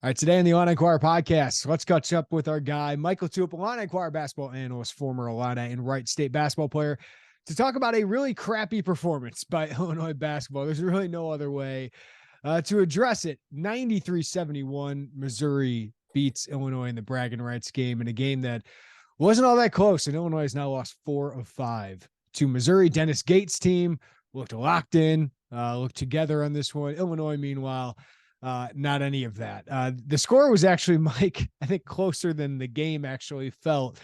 All right, today on the Illini Inquirer Podcast, let's catch up with our guy, Mike LaTulip, Illini Inquirer basketball analyst, former Illini and Wright State basketball player, to talk about a really crappy performance by Illinois basketball. There's really no other way to address it. 93-71, Missouri beats Illinois in the Braggin Rights Game, in a game that wasn't all that close, and Illinois has now lost 4 of 5 to Missouri. Dennis Gates' team looked locked in, looked together on this one. Illinois, meanwhile, not any of that. The score was actually, Mike, I think closer than the game actually felt,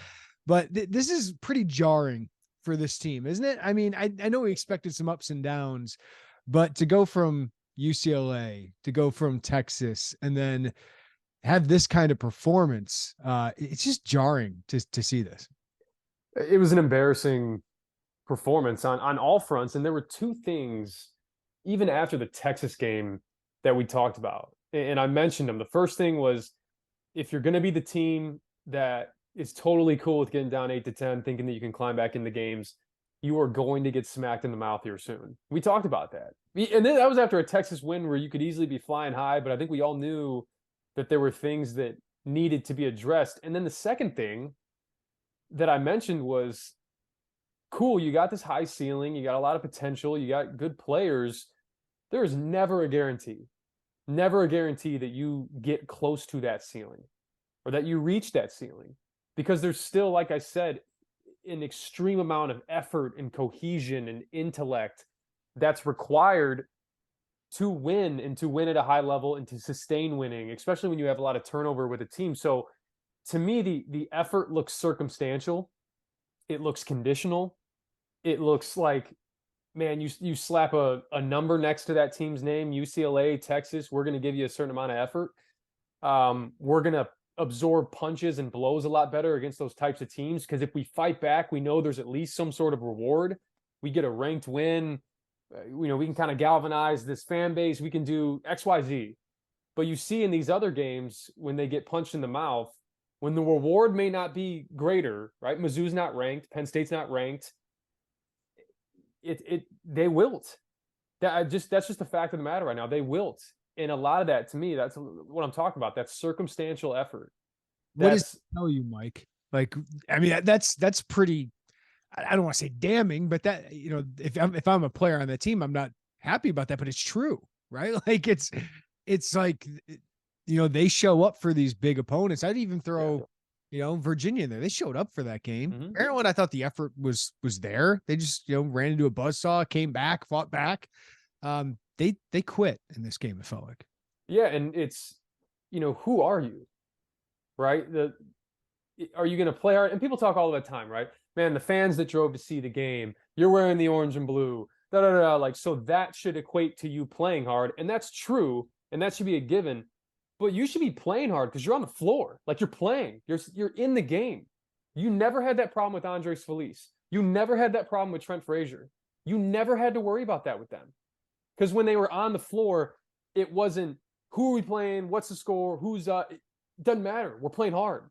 but this is pretty jarring for this team, isn't it? I mean, I know we expected some ups and downs, but to go from UCLA, to go from Texas, and then have this kind of performance, it's just jarring to see this. It was an embarrassing performance on all fronts. And there were two things, even after the Texas game, that we talked about. And I mentioned them. The first thing was, if you're going to be the team that is totally cool with getting down 8-10, thinking that you can climb back into games, you are going to get smacked in the mouth here soon. We talked about that. And then that was after a Texas win where you could easily be flying high, but I think we all knew that there were things that needed to be addressed. And then the second thing that I mentioned was, cool, you got this high ceiling, you got a lot of potential, you got good players. There is never a guarantee that you get close to that ceiling or that you reach that ceiling, because there's still, like I said, an extreme amount of effort and cohesion and intellect that's required to win, and to win at a high level and to sustain winning, especially when you have a lot of turnover with a team. So to me, the effort looks circumstantial. It looks conditional. It looks like, man, you slap a number next to that team's name, UCLA, Texas, we're going to give you a certain amount of effort. We're going to absorb punches and blows a lot better against those types of teams, because if we fight back, we know there's at least some sort of reward. We get a ranked win. We can kind of galvanize this fan base. We can do X, Y, Z. But you see in these other games, when they get punched in the mouth, when the reward may not be greater, right? Mizzou's not ranked. Penn State's not ranked. They wilt. That's just the fact of the matter right now. They wilt. And a lot of that, to me, that's what I'm talking about. That's circumstantial effort. What does it tell you, Mike? Like, I mean, that's pretty, I don't want to say damning, but that, if I'm a player on that team, I'm not happy about that, but it's true, right? Like it's like, they show up for these big opponents. I'd even throw, Virginia in there. They showed up for that game. Mm-hmm. Maryland, I thought the effort was there. They just, ran into a buzzsaw, came back, fought back. They quit in this game, it felt like. Yeah, and it's, who are you, right? Are you going to play hard? And people talk all the time, right? Man, the fans that drove to see the game, you're wearing the orange and blue, like, so that should equate to you playing hard. And that's true. And that should be a given. But you should be playing hard because you're on the floor. Like, you're playing. You're in the game. You never had that problem with Andres Feliz. You never had that problem with Trent Frazier. You never had to worry about that with them. Because when they were on the floor, it wasn't, who are we playing? What's the score? It doesn't matter. We're playing hard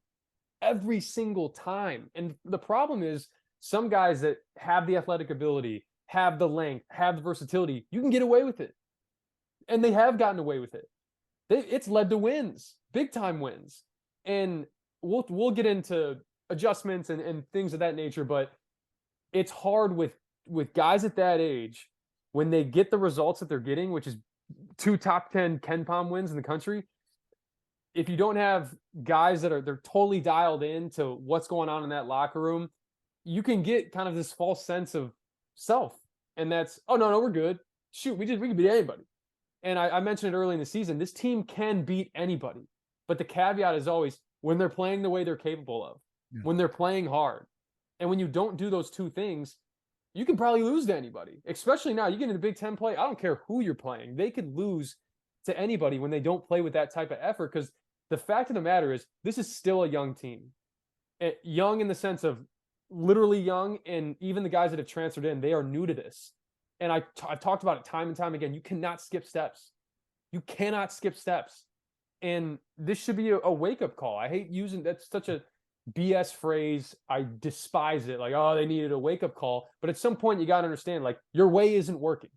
every single time. And the problem is, some guys that have the athletic ability, have the length, have the versatility, you can get away with it. And they have gotten away with it. It's led to wins, big time wins. And we'll get into adjustments and things of that nature, but it's hard with guys at that age, when they get the results that they're getting, which is 2 top 10 Ken Pom wins in the country. If you don't have guys they're totally dialed in to what's going on in that locker room, you can get kind of this false sense of self. And that's, oh, no, we're good. Shoot, we can beat anybody. And I mentioned it early in the season, this team can beat anybody. But the caveat is always, when they're playing the way they're capable of, when they're playing hard. And when you don't do those two things, you can probably lose to anybody. Especially now, you get into Big Ten play, I don't care who you're playing. They could lose to anybody when they don't play with that type of effort, because the fact of the matter is, this is still a young team. Young in the sense of literally young, and even the guys that have transferred in, they are new to this. And I've talked about it time and time again. You cannot skip steps. You cannot skip steps. And this should be a wake-up call. I hate using, that's such a BS phrase. I despise it. Like, oh, they needed a wake-up call. But at some point, you got to understand, like, your way isn't working.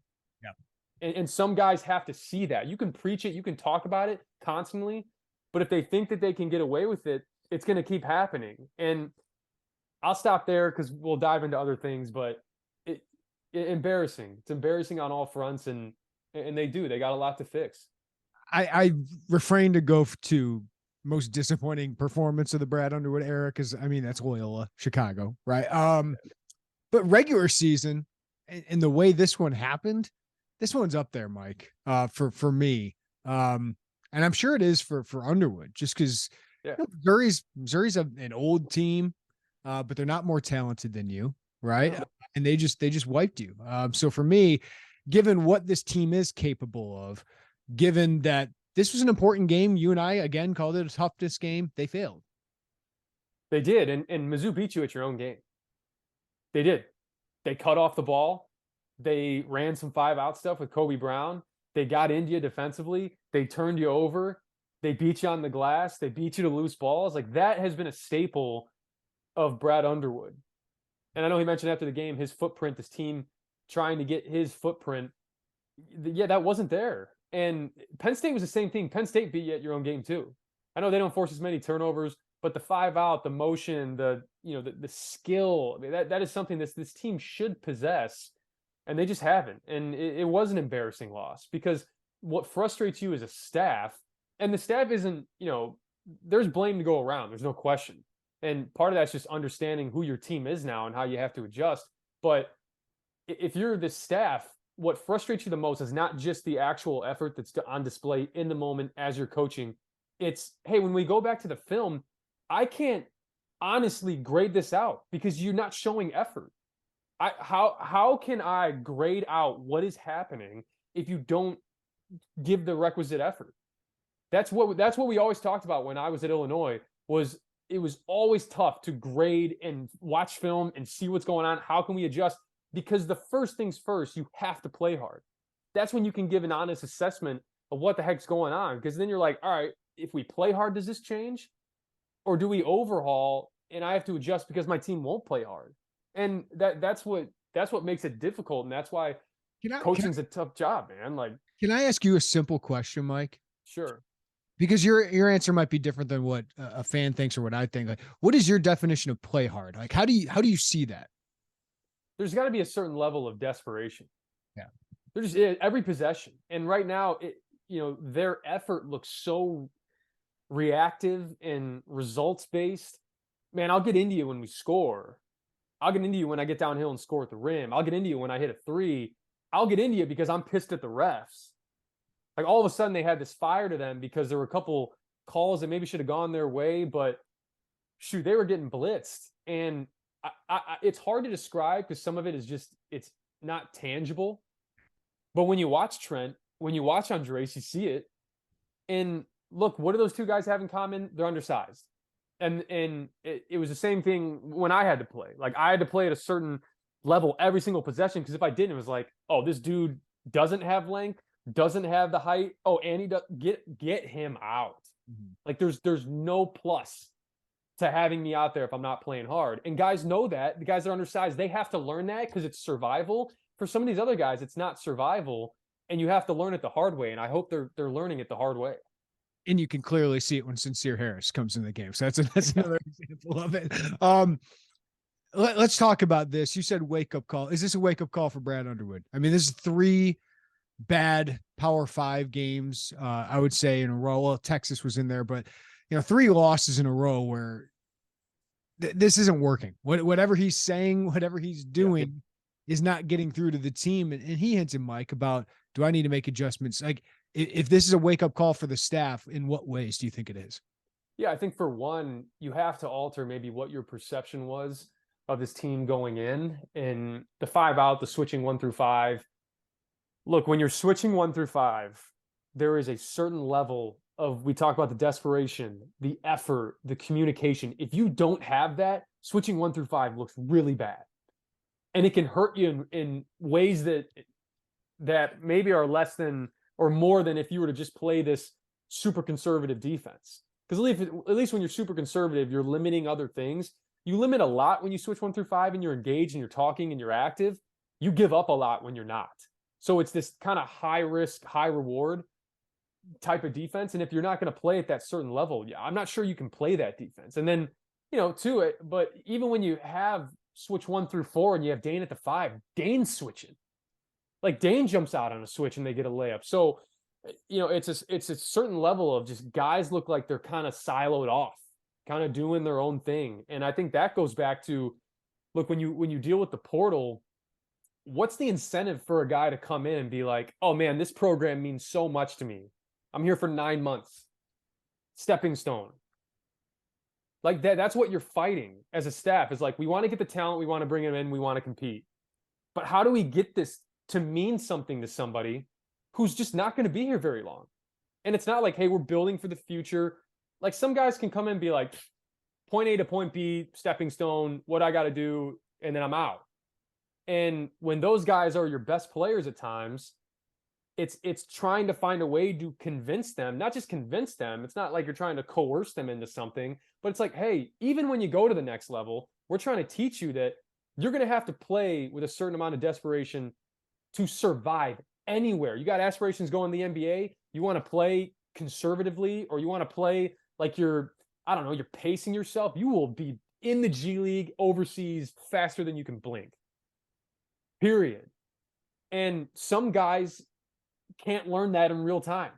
Yeah. And some guys have to see that. You can preach it. You can talk about it constantly. But if they think that they can get away with it, it's going to keep happening. And I'll stop there because we'll dive into other things, but embarrassing. It's embarrassing on all fronts, and they got a lot to fix. I refrain to go to most disappointing performance of the Brad Underwood era because I mean that's Loyola Chicago, right? But regular season and the way this one happened, this one's up there, Mike. For me, and I'm sure it is for Underwood, just because Missouri's an old team, but they're not more talented than you, right? No. And they just wiped you. So for me, given what this team is capable of, given that this was an important game, you and I again called it a toughness game, they failed. They did, and Mizzou beat you at your own game. They did. They cut off the ball. They ran some 5-out stuff with Kobe Brown. They got into you defensively. They turned you over. They beat you on the glass. They beat you to loose balls. Like, that has been a staple of Brad Underwood. And I know he mentioned after the game his footprint, this team trying to get his footprint. Yeah, that wasn't there. And Penn State was the same thing. Penn State beat you at your own game too. I know they don't force as many turnovers, but the 5-out, the motion, the skill, I mean, that is something this team should possess, and they just haven't. And it was an embarrassing loss because what frustrates you as a staff, and the staff isn't, there's blame to go around. There's no question. And part of that's just understanding who your team is now and how you have to adjust. But if you're the staff, what frustrates you the most is not just the actual effort that's on display in the moment as you're coaching. It's, hey, when we go back to the film, I can't honestly grade this out because you're not showing effort. How can I grade out what is happening if you don't give the requisite effort? That's what we always talked about when I was at Illinois. It was always tough to grade and watch film and see what's going on. How can we adjust? Because the first things first, you have to play hard. That's when you can give an honest assessment of what the heck's going on. Because then you're like, all right, if we play hard, does this change? Or do we overhaul and I have to adjust because my team won't play hard? And that's what makes it difficult. And that's why coaching's a tough job, man. Like, can I ask you a simple question, Mike? Sure. Because your answer might be different than what a fan thinks or what I think. Like, what is your definition of play hard? Like, how do you see that? There's got to be a certain level of desperation. Yeah. There's every possession. And right now, their effort looks so reactive and results based. Man, I'll get into you when we score. I'll get into you when I get downhill and score at the rim. I'll get into you when I hit a 3. I'll get into you because I'm pissed at the refs. Like, all of a sudden they had this fire to them because there were a couple calls that maybe should have gone their way, but shoot, they were getting blitzed. And it's hard to describe because some of it is just, it's not tangible. But when you watch Trent, when you watch Andres, you see it. And look, what do those two guys have in common? They're undersized. And it was the same thing when I had to play. Like, I had to play at a certain level every single possession because if I didn't, it was like, oh, this dude doesn't have length, doesn't have the height. Oh, and he does, get him out. Mm-hmm. Like, there's no plus to having me out there if I'm not playing hard. And guys know that. The guys that are undersized, they have to learn that because it's survival. For some of these other guys, it's not survival, and you have to learn it the hard way. And I hope they're learning it the hard way. And you can clearly see it when Sincere Harris comes in the game. So that's another example of it. Let's talk about this. You said wake-up call. Is this a wake-up call for Brad Underwood? I mean, this is 3 bad Power 5 games, I would say, in a row. Well, Texas was in there, but 3 losses in a row where this isn't working. Whatever he's saying, whatever he's doing is not getting through to the team. And he hinted, Mike, about, do I need to make adjustments? Like, if this is a wake-up call for the staff, in what ways do you think it is? Yeah, I think for one, you have to alter maybe what your perception was of this team going in. And the 5-out, the switching 1 through 5. Look, when you're switching 1 through 5, there is a certain level of, we talk about the desperation, the effort, the communication. If you don't have that, switching 1 through 5 looks really bad. And it can hurt you in ways that maybe are less than or more than if you were to just play this super conservative defense. Because at least when you're super conservative, you're limiting other things. You limit a lot when you switch 1 through 5 and you're engaged and you're talking and you're active. You give up a lot when you're not. So it's this kind of high risk, high reward. type of defense. And if you're not going to play at that certain level, yeah, I'm not sure you can play that defense. And then, to it, but even when you have switch 1 through 4 and you have Dane at the 5, Dane's switching. Like Dane jumps out on a switch and they get a layup. So, it's a certain level of just guys look like they're kind of siloed off, kind of doing their own thing. And I think that goes back to, look, when you deal with the portal, what's the incentive for a guy to come in and be like, oh man, this program means so much to me. I'm here for 9 months. Stepping stone. Like that's what you're fighting as a staff, is like, we want to get the talent, we want to bring him in, we want to compete. But how do we get this to mean something to somebody who's just not going to be here very long? And it's not like, hey, we're building for the future. Like some guys can come in and be like, point A to point B, stepping stone, what I got to do, and then I'm out. And when those guys are your best players at times, it's trying to find a way to convince them, not just convince them. It's not like you're trying to coerce them into something, but it's like, hey, even when you go to the next level, we're trying to teach you that you're going to have to play with a certain amount of desperation to survive anywhere. You got aspirations going in the NBA. You want to play conservatively, or you want to play like you're pacing yourself. You will be in the G League overseas faster than you can blink. Period. And some guys can't learn that in real time.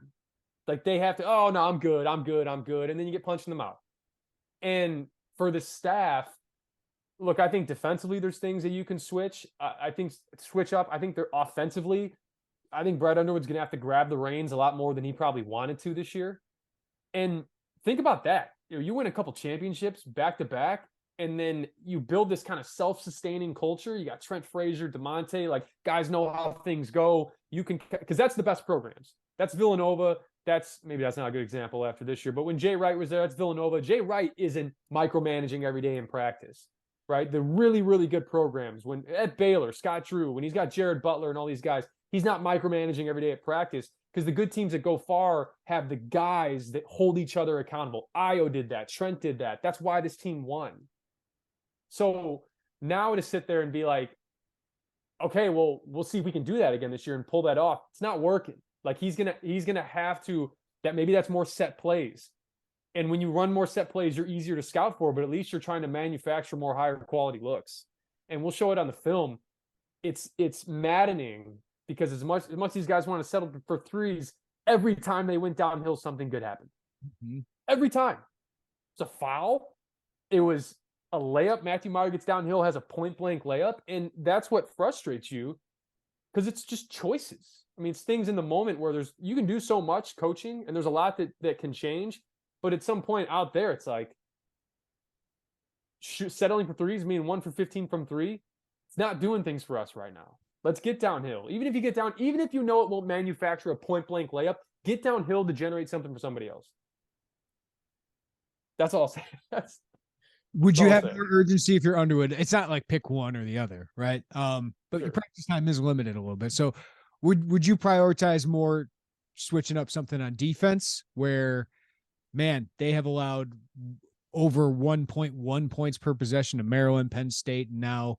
Like they have to, oh no, I'm good. And then you get punched in the mouth. And for the staff, look, I think defensively there's things that you can switch. I think switch up. I think they're offensively. I think Brad Underwood's going to have to grab the reins a lot more than he probably wanted to this year. And think about that. You win a couple championships back to back, and then you build this kind of self-sustaining culture. You got Trent Frazier, DeMonte, like guys know how things go. You can, because that's the best programs. That's Villanova. Maybe that's not a good example after this year, but when Jay Wright was there, that's Villanova. Jay Wright isn't micromanaging every day in practice, right? The really, really good programs, when at Baylor, Scott Drew, when he's got Jared Butler and all these guys, he's not micromanaging every day at practice, because the good teams that go far have the guys that hold each other accountable. Io did that. Trent did that. That's why this team won. So now to sit there and be like, okay, well, we'll see if we can do that again this year and pull that off. It's not working. Like he's gonna have to, maybe that's more set plays. And when you run more set plays, you're easier to scout for, but at least you're trying to manufacture more higher quality looks. And we'll show it on the film. It's maddening, because as much as these guys want to settle for threes, every time they went downhill, something good happened. Mm-hmm. Every time. It's a foul. It was a layup. Matthew Meyer gets downhill, has a point blank layup. And that's what frustrates you, because it's just choices. I mean, it's things in the moment where you can do so much coaching, and there's a lot that can change. But at some point out there, it's like settling for threes, meaning 1 for 15 from 3. It's not doing things for us right now. Let's get downhill. Even if you know it won't manufacture a point blank layup, get downhill to generate something for somebody else. That's all I'll say. Would you have more urgency if you're Underwood? It's not like pick one or the other, right? But sure, your practice time is limited a little bit. So would you prioritize more switching up something on defense, where, man, they have allowed over 1.1 points per possession to Maryland, Penn State, and now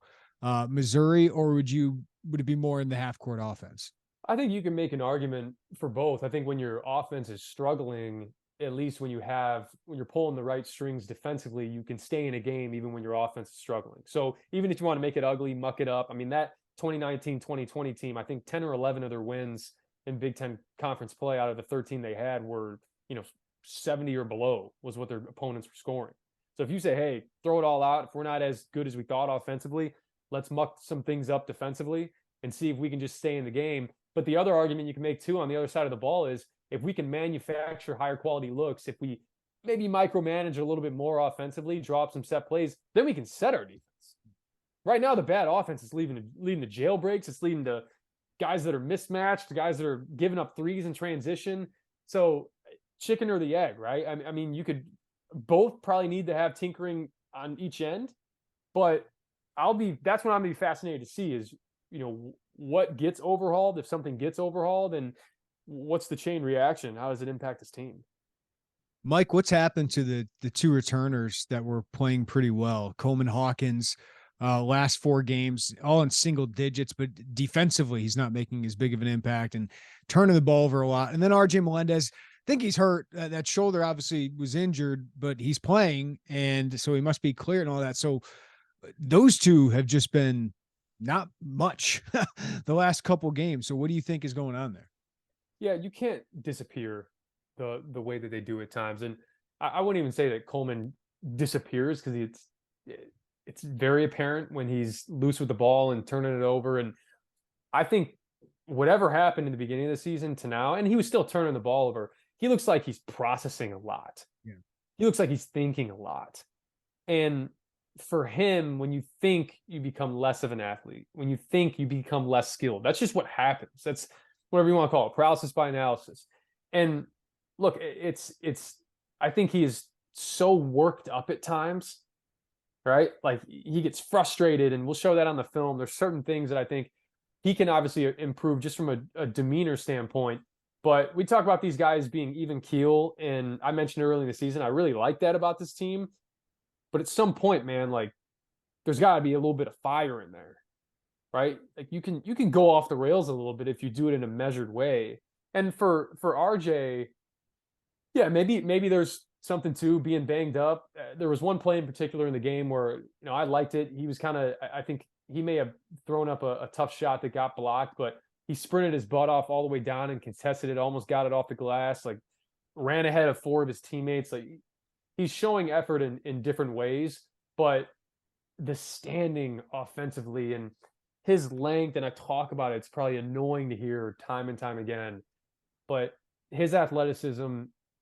Missouri, or would it be more in the half court offense? I think you can make an argument for both. I think when your offense is struggling, at least when you're pulling the right strings defensively, you can stay in a game even when your offense is struggling. So even if you want to make it ugly, muck it up. I mean, that 2019-2020 team, I think 10 or 11 of their wins in Big Ten conference play out of the 13 they had were, 70 or below was what their opponents were scoring. So if you say, hey, throw it all out, if we're not as good as we thought offensively, let's muck some things up defensively and see if we can just stay in the game. But the other argument you can make too on the other side of the ball is, if we can manufacture higher quality looks, if we maybe micromanage a little bit more offensively, drop some set plays, then we can set our defense. Right now, the bad offense is leading to jailbreaks. It's leading to guys that are mismatched, to guys that are giving up threes in transition. So chicken or the egg, right? I mean, you could both probably need to have tinkering on each end, but that's what I'm going to be fascinated to see is, what gets overhauled. If something gets overhauled, and what's the chain reaction? How does it impact this team? Mike, what's happened to the two returners that were playing pretty well? Coleman Hawkins, last 4 games, all in single digits, but defensively, he's not making as big of an impact and turning the ball over a lot. And then RJ Melendez, I think he's hurt. That shoulder obviously was injured, but he's playing, and so he must be clear and all that. So those two have just been not much the last couple games. So what do you think is going on there? Yeah, you can't disappear the way that they do at times. And I wouldn't even say that Coleman disappears, because it's very apparent when he's loose with the ball and turning it over. And I think whatever happened in the beginning of the season to now, and he was still turning the ball over, he looks like he's processing a lot. Yeah. He looks like he's thinking a lot. And for him, when you think, you become less of an athlete. When you think, you become less skilled. That's just what happens. That's whatever you want to call it, paralysis by analysis. And look, I think he is so worked up at times, right? Like, he gets frustrated, and we'll show that on the film. There's certain things that I think he can obviously improve just from a demeanor standpoint. But we talk about these guys being even keel, and I mentioned early in the season, I really like that about this team. But at some point, man, like, there's got to be a little bit of fire in there, right? Like, you can go off the rails a little bit if you do it in a measured way. And for RJ, yeah, maybe there's something to being banged up. There was one play in particular in the game where, I liked it. He was I think he may have thrown up a tough shot that got blocked, but he sprinted his butt off all the way down and contested it, almost got it off the glass, like ran ahead of 4 of his teammates. Like, he's showing effort in different ways, but the standing offensively and his length, and I talk about it, it's probably annoying to hear time and time again, but his athleticism,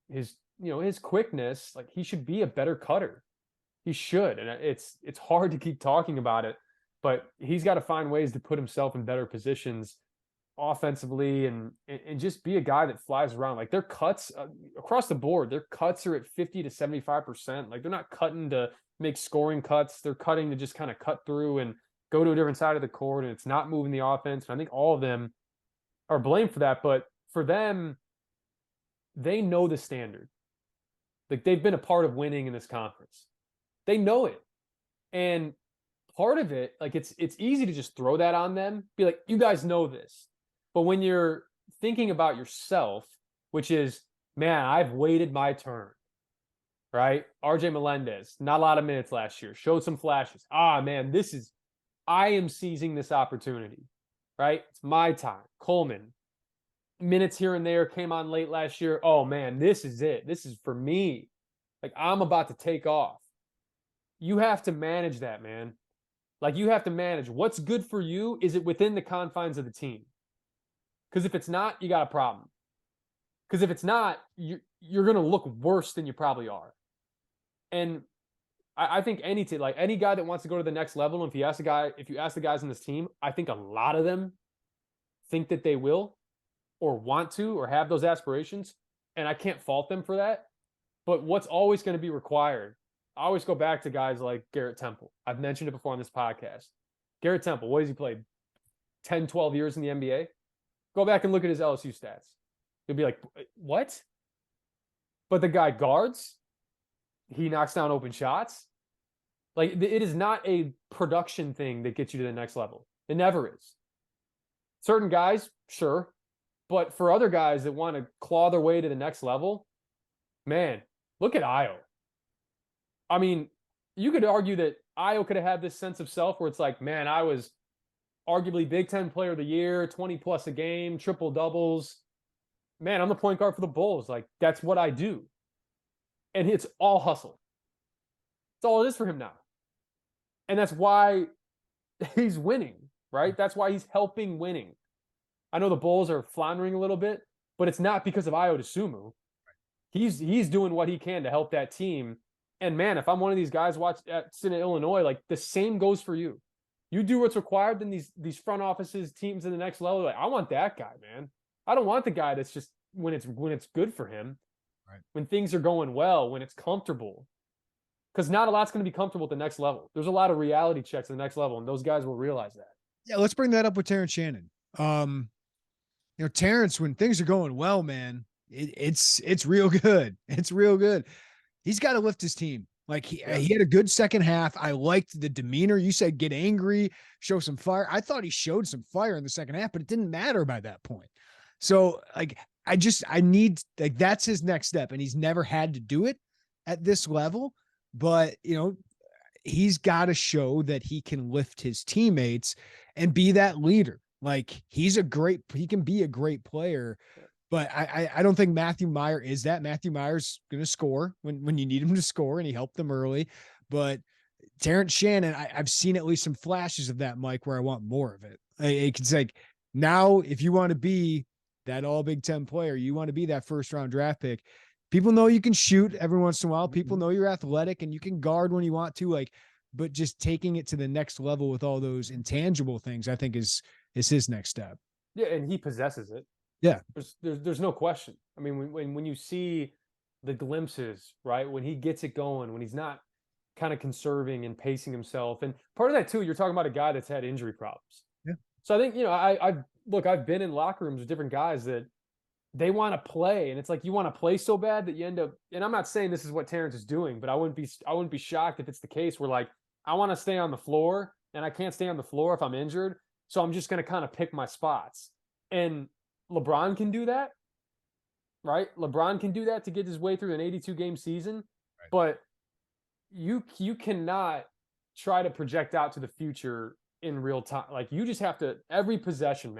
his quickness, like, he should be a better cutter. He should. And it's hard to keep talking about it, but he's got to find ways to put himself in better positions offensively and just be a guy that flies around. Like, their cuts across the board, their cuts are at 50 to 75%. Like, they're not cutting to make scoring cuts. They're cutting to just kind of cut through and go to a different side of the court, and it's not moving the offense. And I think all of them are blamed for that, but for them, they know the standard. Like, they've been a part of winning in this conference. They know it. And part of it, like, it's easy to just throw that on them, be like, you guys know this. But when you're thinking about yourself, which is, man, I've waited my turn, right? RJ Melendez, not a lot of minutes last year, showed some flashes. Man, I am seizing this opportunity, right? It's my time. Coleman, minutes here and there, came on late last year. Oh, man, this is it. This is for me. Like, I'm about to take off. You have to manage that, man. Like, you have to manage what's good for you. Is it within the confines of the team? Because if it's not, you got a problem. Because if it's not, you're going to look worse than you probably are. And I think any guy that wants to go to the next level, and if you ask the guys on this team, I think a lot of them think that they will, or want to, or have those aspirations. And I can't fault them for that. But what's always going to be required, I always go back to guys like Garrett Temple. I've mentioned it before on this podcast. Garrett Temple, what has he played? 10, 12 years in the NBA? Go back and look at his LSU stats. You'll be like, what? But the guy guards. He knocks down open shots. Like, it is not a production thing that gets you to the next level. It never is. Certain guys, sure. But for other guys that want to claw their way to the next level, man, look at Ayo. I mean, you could argue that Ayo could have had this sense of self where it's like, man, I was arguably Big Ten Player of the Year, 20 plus a game, triple doubles. Man, I'm the point guard for the Bulls. Like, that's what I do. And it's all hustle. That's all it is for him now. And that's why he's winning, right? That's why he's helping winning. I know the Bulls are floundering a little bit, but it's not because of Ayo Dosunmu. He's doing what he can to help that team. And man, if I'm one of these guys sitting in Illinois, like, the same goes for you. You do what's required, then these front offices, teams in the next level, like, I want that guy, man. I don't want the guy that's just when it's good for him, right? When things are going well, when it's comfortable. Because not a lot's going to be comfortable at the next level. There's a lot of reality checks at the next level, and those guys will realize that. Yeah, let's bring that up with Terrence Shannon. Terrence, when things are going well, man, it's real good. It's real good. He's got to lift his team. Like he had a good second half. I liked the demeanor. You said get angry, show some fire. I thought he showed some fire in the second half, but it didn't matter by that point. So like, I need, like, that's his next step. And he's never had to do it at this level, but he's got to show that he can lift his teammates and be that leader. Like he can be a great player, but I don't think Matthew Meyer is that. Matthew Meyer's going to score when you need him to score, and he helped them early. But Terrence Shannon, I've seen at least some flashes of that, Mike, where I want more of it. It's like, now if you want to be that all Big Ten player, you want to be that first round draft pick, people know you can shoot every once in a while. People know you're athletic and you can guard when you want to, like, but just taking it to the next level with all those intangible things, I think is his next step. Yeah. And he possesses it. Yeah. There's no question. I mean, when you see the glimpses, right, when he gets it going, when he's not kind of conserving and pacing himself, and part of that too, you're talking about a guy that's had injury problems. Yeah. So I think, I've been in locker rooms with different guys that they want to play, and it's like you want to play so bad that you end up. And I'm not saying this is what Terrence is doing, but I wouldn't be shocked if it's the case where, like, I want to stay on the floor and I can't stay on the floor if I'm injured, so I'm just going to kind of pick my spots. And LeBron can do that, right? LeBron can do that to get his way through an 82-game season, right. But you cannot try to project out to the future in real time. Like, you just have to, every possession,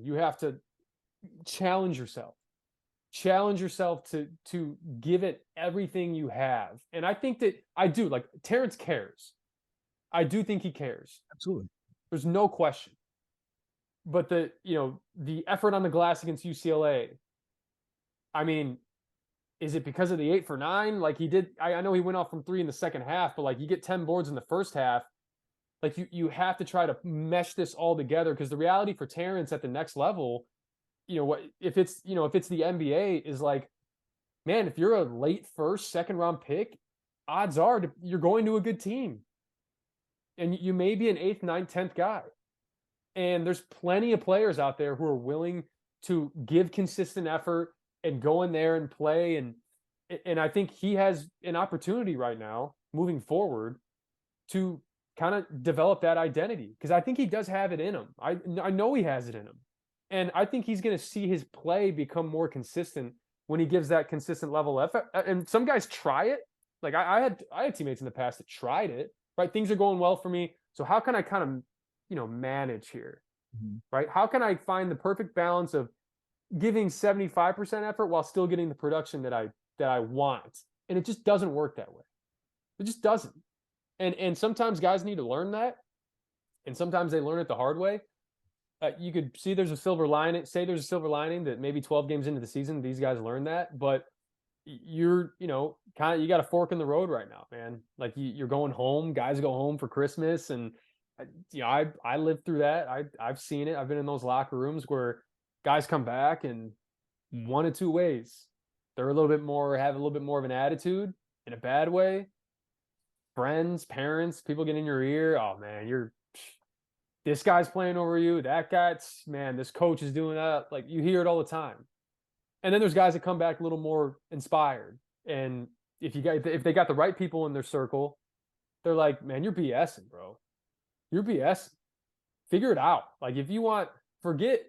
you have to challenge yourself to give it everything you have. And I think that Terrence cares. I do think he cares. Absolutely. There's no question. But the effort on the glass against UCLA, I mean, is it because of the 8 for 9? Like he did, I know he went off from 3 in the second half, but like you get 10 boards in the first half. Like you have to try to mesh this all together, because the reality for Terrence at the next level, if it's the NBA, is like, man, if you're a late second round pick, odds are you're going to a good team. And you may be an 8th, 9th, 10th guy. And there's plenty of players out there who are willing to give consistent effort and go in there and play. And I think he has an opportunity right now moving forward to kind of develop that identity, because I think he does have it in him. I know he has it in him. And I think he's going to see his play become more consistent when he gives that consistent level of effort. And some guys try it. Like I had teammates in the past that tried it, right? Things are going well for me. So how can I kind of, manage here, right? How can I find the perfect balance of giving 75% effort while still getting the production that I want? And it just doesn't work that way. It just doesn't. And sometimes guys need to learn that, and sometimes they learn it the hard way. You could see there's a silver lining that maybe 12 games into the season these guys learn that, but you got a fork in the road right now, man. Like you're going home, guys go home for Christmas, and I lived through that. I've seen it. I've been in those locker rooms where guys come back and one of two ways. They're have a little bit more of an attitude in a bad way. Friends, parents, people get in your ear. Oh man, this guy's playing over you. That guy's, man, this coach is doing that. Like you hear it all the time. And then there's guys that come back a little more inspired. And if they got the right people in their circle, they're like, man, you're BSing, bro. You're BSing. Figure it out. Like if you want, forget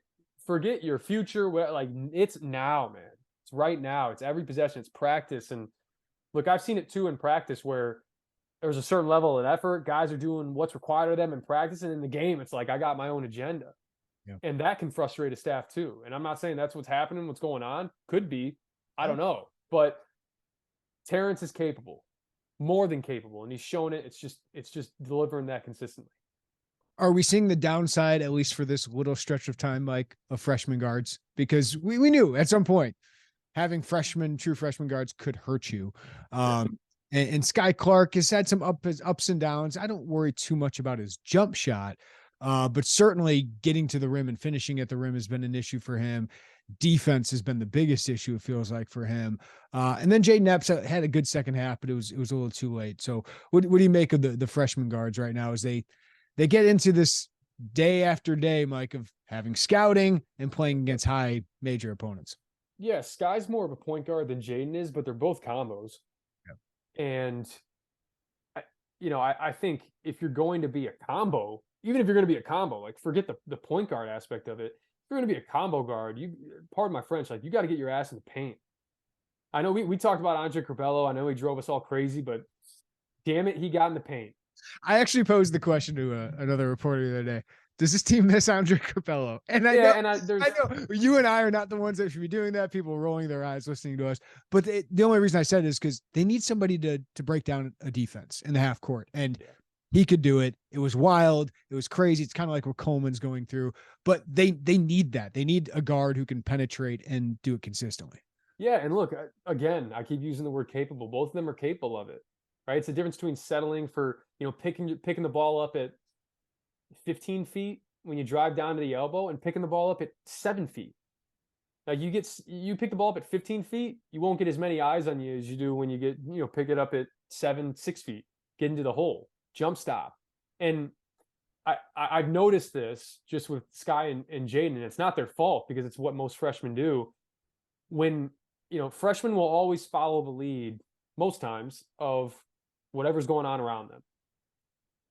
your future. Like it's now, man. It's right now. It's every possession. It's practice. And look, I've seen it too in practice where there's a certain level of effort. Guys are doing what's required of them in practice. And in the game, it's like, I got my own agenda. Yeah. And that can frustrate a staff too. And I'm not saying that's what's happening, what's going on. Could be. I don't know. But Terrence is capable, more than capable. And he's shown it. It's just delivering that consistently. Are we seeing the downside, at least for this little stretch of time, Mike, of freshman guards? Because we knew at some point having true freshman guards could hurt you. And Skyy Clark has had some ups and downs. I don't worry too much about his jump shot, but certainly getting to the rim and finishing at the rim has been an issue for him. Defense has been the biggest issue, it feels like, for him. And then Jayden Epps had a good second half, but it was a little too late. So what do you make of the freshman guards right now as they get into this day after day, Mike, of having scouting and playing against high major opponents? Yeah, Skyy's more of a point guard than Jayden is, but they're both combos. Yeah. And I think if you're going to be a combo, even if you're going to be a combo, like forget the point guard aspect of it. If you're going to be a combo guard, pardon my French, like you got to get your ass in the paint. I know we talked about Andre Curbelo. I know he drove us all crazy, but damn it, he got in the paint. I actually posed the question to another reporter the other day. Does this team miss Andre Curbelo? And I know you and I are not the ones that should be doing that. People rolling their eyes listening to us. But the only reason I said it is because they need somebody to break down a defense in the half court. And he could do it. It was wild. It was crazy. It's kind of like what Coleman's going through. But they need that. They need a guard who can penetrate and do it consistently. Yeah, and look, again, I keep using the word capable. Both of them are capable of it, right? It's the difference between settling for, picking the ball up at 15 feet when you drive down to the elbow and picking the ball up at 7 feet. Like you pick the ball up at 15 feet, you won't get as many eyes on you as you do when you get, pick it up at 6 feet, get into the hole, jump stop. And I've noticed this just with Skyy and Jayden, and it's not their fault because it's what most freshmen do. When, freshmen will always follow the lead most times of whatever's going on around them.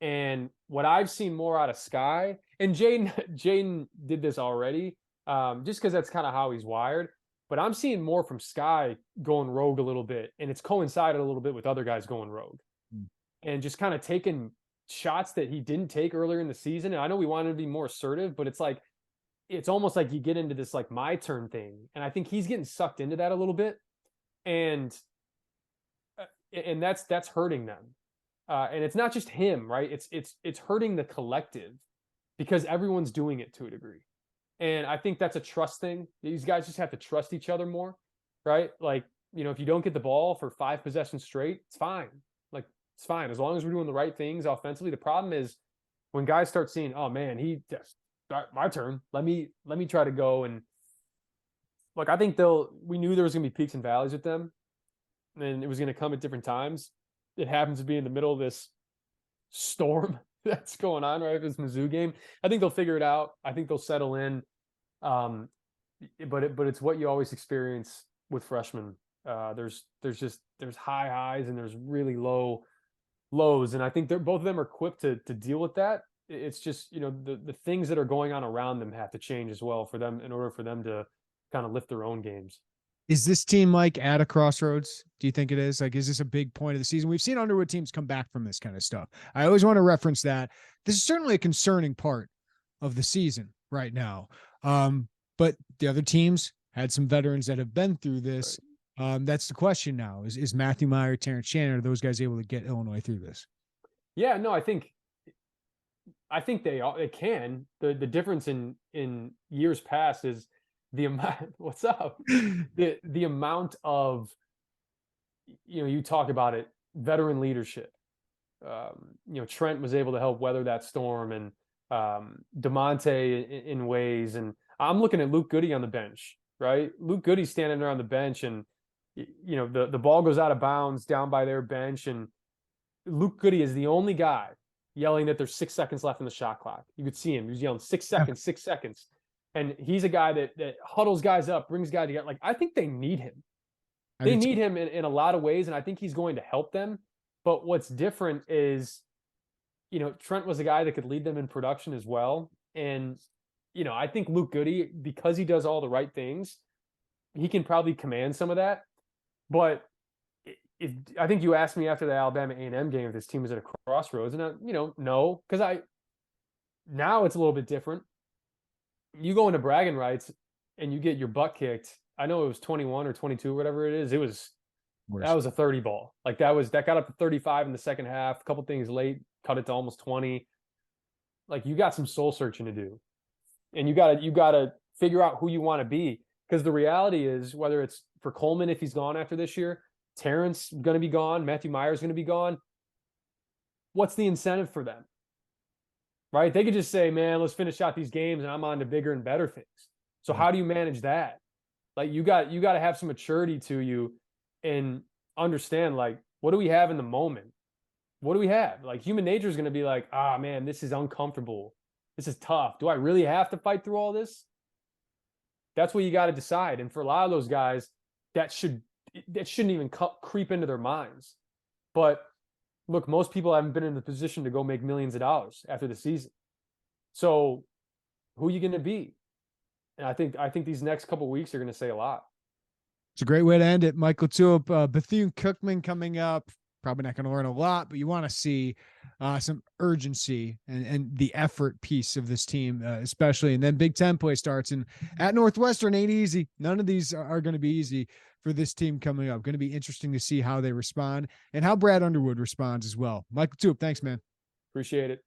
And what I've seen more out of Skyy, and Jayden did this already, just because that's kind of how he's wired. But I'm seeing more from Skyy going rogue a little bit, and it's coincided a little bit with other guys going rogue, and just kind of taking shots that he didn't take earlier in the season. And I know we wanted to be more assertive, but it's almost like you get into this like my turn thing, and I think he's getting sucked into that a little bit, and that's hurting them. And it's not just him, right? It's hurting the collective because everyone's doing it to a degree. And I think that's a trust thing. These guys just have to trust each other more, right? Like, if you don't get the ball for 5 possessions straight, it's fine. Like, it's fine. As long as we're doing the right things offensively. The problem is when guys start seeing, oh man, my turn. Let me try to go. And look, I think we knew there was going to be peaks and valleys with them, and it was going to come at different times. It happens to be in the middle of this storm that's going on, right? This Mizzou game. I think they'll figure it out. I think they'll settle in. But it's what you always experience with freshmen. There's high highs and there's really low lows, and I think both of them are equipped to deal with that. It's just the things that are going on around them have to change as well for them in order for them to kind of lift their own games. Is this team like at a crossroads? Do you think it is? Like, is this a big point of the season? We've seen Underwood teams come back from this kind of stuff. I always want to reference that. This is certainly a concerning part of the season right now. But the other teams had some veterans that have been through this. Right. That's the question now. Is Matthew Meyer, Terrence Shannon, are those guys able to get Illinois through this? Yeah, no, I think they can. The difference in years past is the amount. What's up? The amount of you talk about it, veteran leadership. Trent was able to help weather that storm, and DeMonte in ways. And I'm looking at Luke Goody on the bench, right? Luke Goody's standing there on the bench, and the ball goes out of bounds down by their bench, and Luke Goody is the only guy yelling that there's 6 seconds left in the shot clock. You could see him. He was yelling 6 seconds, 6 seconds. And he's a guy that huddles guys up, brings guys together. Like, I think they need him. They need him in a lot of ways, and I think he's going to help them. But what's different is, Trent was a guy that could lead them in production as well. And, I think Luke Goody, because he does all the right things, he can probably command some of that. But I think you asked me after the Alabama A&M game if this team is at a crossroads, and no, because now it's a little bit different. You go into Braggin Rights and you get your butt kicked. I know it was 21 or 22, whatever it is. That was a 30 ball. Like that got up to 35 in the second half. A couple things late, cut it to almost 20. Like, you got some soul searching to do, and you gotta figure out who you want to be. Because the reality is, whether it's for Coleman, if he's gone after this year, Terrence going to be gone, Matthew Meyer's going to be gone. What's the incentive for them? Right? They could just say, man, let's finish out these games and I'm on to bigger and better things. So how do you manage that? Like, you got to have some maturity to you and understand, like, what do we have in the moment? What do we have? Like, human nature is going to be like, man, this is uncomfortable. This is tough. Do I really have to fight through all this? That's what you got to decide. And for a lot of those guys, that shouldn't even creep into their minds. But look, most people haven't been in the position to go make millions of dollars after the season. So who are you going to be? And I think these next couple of weeks are going to say a lot. It's a great way to end it. Mike LaTulip, Bethune-Cookman coming up. Probably not going to learn a lot, but you want to see some urgency and the effort piece of this team, especially. And then Big Ten play starts. And at Northwestern ain't easy. None of these are going to be easy for this team coming up. Going to be interesting to see how they respond and how Brad Underwood responds as well. Mike LaTulip, thanks, man. Appreciate it.